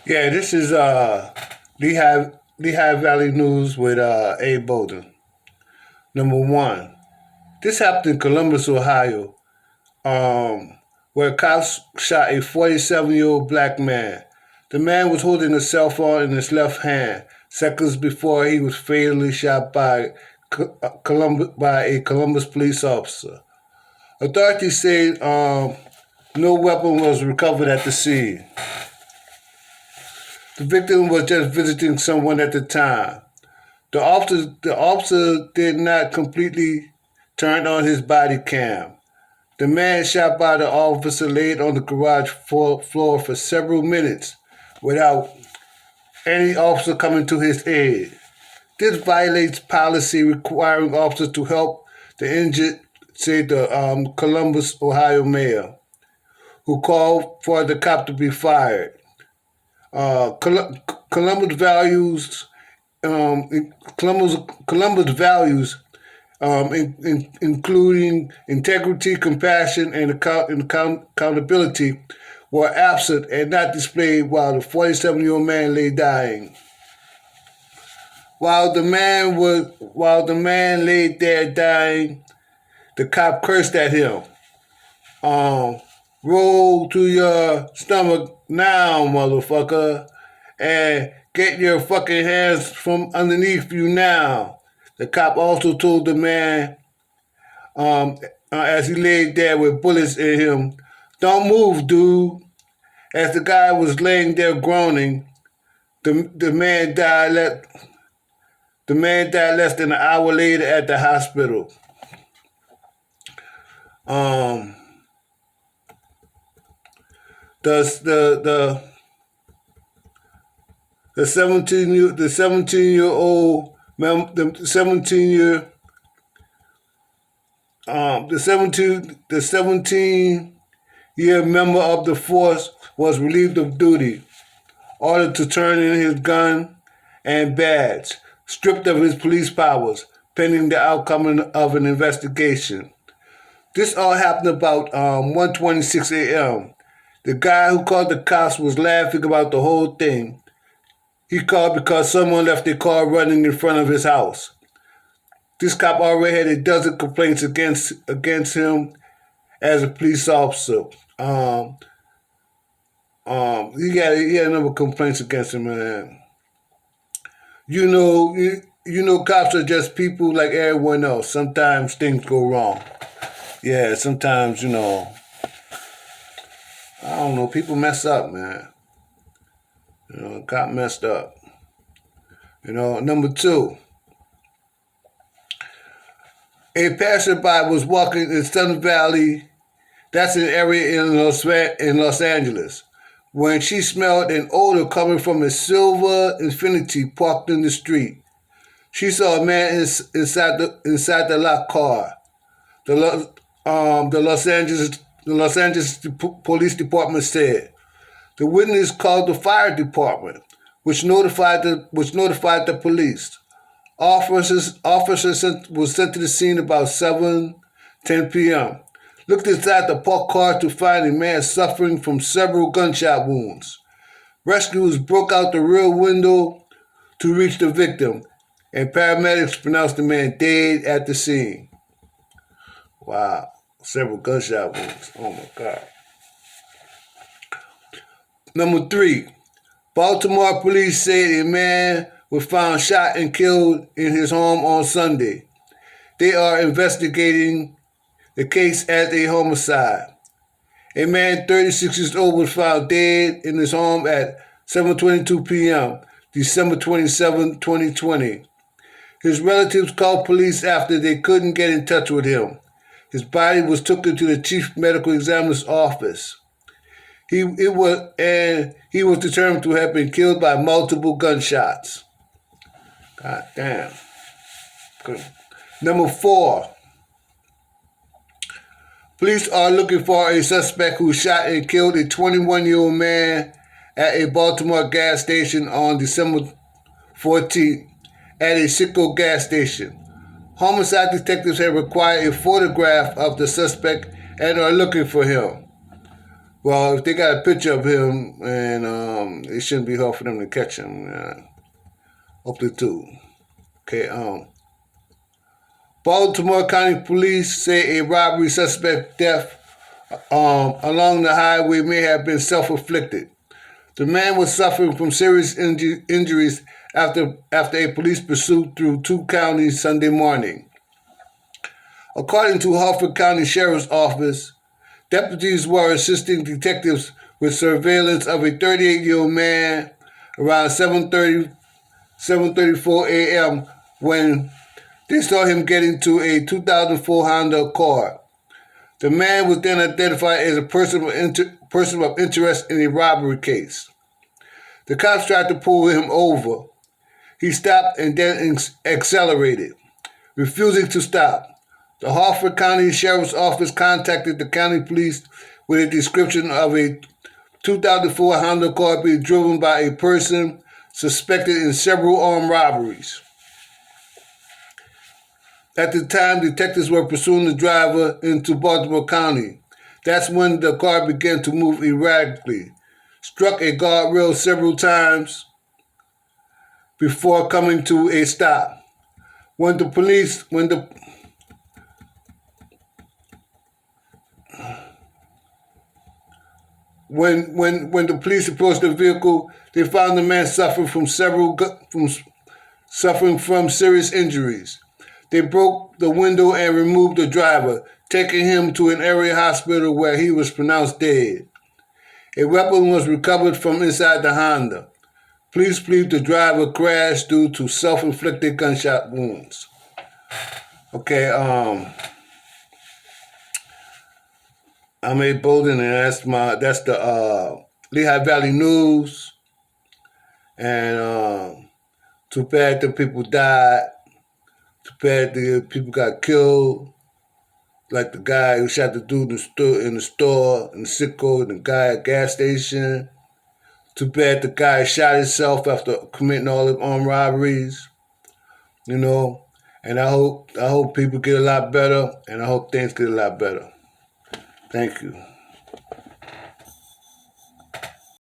Yeah, this is Lehigh Valley News with Abe Bolden. Number one, this happened in Columbus, Ohio, where cops shot a 47-year-old black man. The man was holding a cell phone in his left hand seconds before he was fatally shot by a Columbus police officer. Authorities say no weapon was recovered at the scene. The victim was just visiting someone at the time. The officer did not completely turn on his body cam. The man shot by the officer laid on the garage floor for several minutes without any officer coming to his aid. This violates policy requiring officers to help the injured, said the Columbus, Ohio mayor, who called for the cop to be fired. Columbus values Columbus values, including integrity, compassion, and accountability, were absent and not displayed while the 47-year-old man lay dying. While the man lay there dying, the cop cursed at him. Um, Roll to your stomach now, motherfucker, and get your fucking hands from underneath you now. The cop also told the man, as he laid there with bullets in him, don't move, dude. As the guy was laying there groaning, the man died. The man died less than an hour later at the hospital. Um, the the 17-year old the 17-year member of the force was relieved of duty, ordered to turn in his gun and badge, stripped of his police powers, pending the outcome of an investigation. This all happened about 1:26 a.m. The guy who called the cops was laughing about the whole thing. He called because someone left their car running in front of his house. This cop already had a dozen complaints against him as a police officer. He had a number of complaints against him, man. Cops are just people like everyone else. Sometimes things go wrong. Yeah, sometimes I don't know. People mess up, man. Cop messed up. Number two, a passerby was walking in Sun Valley. That's an area in Los Angeles. When she smelled an odor coming from a silver Infiniti parked in the street, she saw a man inside the locked car. The Los Angeles Police Department said the witness called the fire department, which notified the police. Officers was sent to the scene about 7:10 p.m. Looked inside the parked car to find a man suffering from several gunshot wounds. Rescuers broke out the rear window to reach the victim, and paramedics pronounced the man dead at the scene. Wow, several gunshot wounds. Oh my God. Number three, Baltimore police said a man was found shot and killed in his home on Sunday. They are investigating the case as a homicide. A man 36 years old was found dead in his home at 7:22 p.m., December 27, 2020. His relatives called police after they couldn't get in touch with him. His body was taken to the chief medical examiner's office. He was determined to have been killed by multiple gunshots. God damn. Good. Number four. Police are looking for a suspect who shot and killed a 21-year-old man at a Baltimore gas station on December 14th at a Citgo gas station. Homicide detectives have required a photograph of the suspect and are looking for him. Well, if they got a picture of him, and it shouldn't be hard for them to catch him. Hopefully too. Okay. Baltimore County Police say a robbery suspect death along the highway may have been self-inflicted. The man was suffering from serious injuries after a police pursuit through two counties Sunday morning. According to Harford County Sheriff's Office, deputies were assisting detectives with surveillance of a 38-year-old man around 7:34 a.m. when they saw him get into a 2004 Honda Accord. The man was then identified as a person of interest in a robbery case. The cops tried to pull him over. He stopped and then accelerated, refusing to stop. The Harford County Sheriff's Office contacted the county police with a description of a 2004 Honda Accord being driven by a person suspected in several armed robberies. At the time, detectives were pursuing the driver into Baltimore County. That's when the car began to move erratically, struck a guardrail several times before coming to a stop. When the police approached the vehicle, they found the man suffering from serious injuries. They broke the window and removed the driver, taking him to an area hospital where he was pronounced dead. A weapon was recovered from inside the Honda. Police believe the driver crashed due to self-inflicted gunshot wounds. Okay, I'm A. Bolden, and that's the Lehigh Valley News. And too bad the people died. Too bad the people got killed. Like the guy who shot the dude in the store, in the Sitco, and the guy at the gas station. Too bad the guy shot himself after committing all the armed robberies. And I hope people get a lot better, and I hope things get a lot better. Thank you.